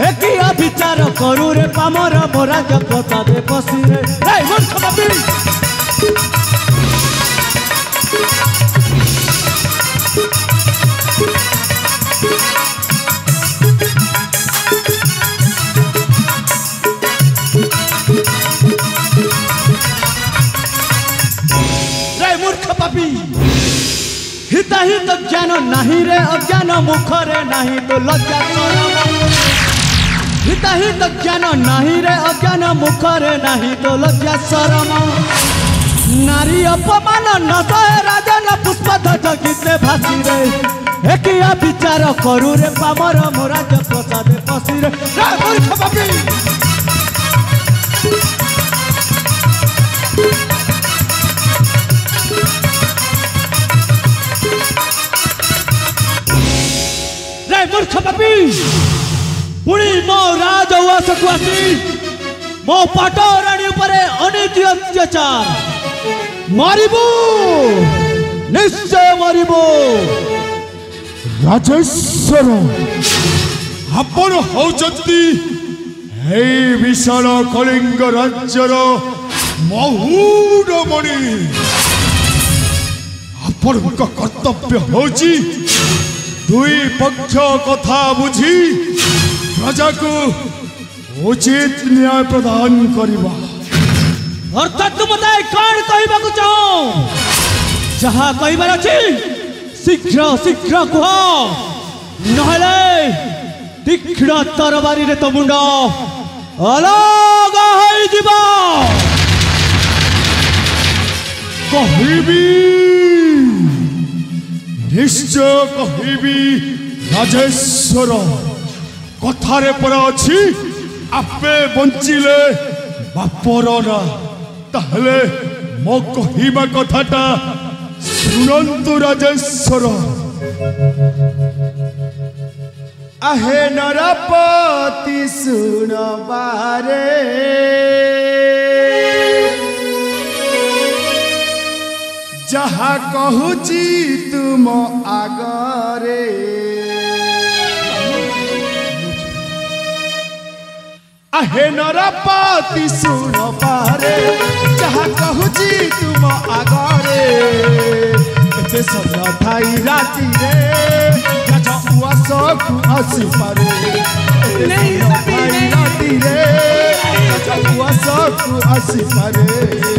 एकिया विचार करू रे पामर मोरा प्रसाद बसी रे मूर्ख पापी हिताहित ज्ञान नहीं रे अज्ञान मुखरे नहीं तो लज्जा शरम हिताहित ज्ञान नहीं रे अज्ञान मुखरे नहीं तो लज्जा शरम नारी अपमान न सहे राजन पुष्प ध्वज गीते भासी रे एकिया विचार करू रे पामर मोरा प्रसाद बसी रे मूर्ख पापी मूर्ख पापी पुणी मो राज उवास को आसी मो पाटराणी उपरे अनीति अत्याचार मारिबो निश्चय मारिबो राजेश्वर आपण होचंती हे विशाल कलिंग राज्यर महुडमणि आपण कर्तव्य होची दुई पक्ष कथा बुझी प्रजा को उचित न्याय प्रदान करिबा अर्थात तुम मते कौन कहबा को चाहो जहा कहबार अछि शीघ्र शीघ्र कह नहले तीक्ष्ण तरबारी रे तो मुंड अलग होई दिबा कहबी निश्चय कहबी राजेश्वर कथारे पर अछि आपे बंचिले बापर ना ताहले मो कहिबा कथाटा सुनंतु राजेश्वर आहे नरपति सुनबारे जहा कहूची तुम आगरे आहे नरपति सुन पारे जहा कहूची तुम आगरे एते समय थाई राती रे गजा उआस को आसी पारे एते समय थाई राती रे गजा उआस को आसी पारे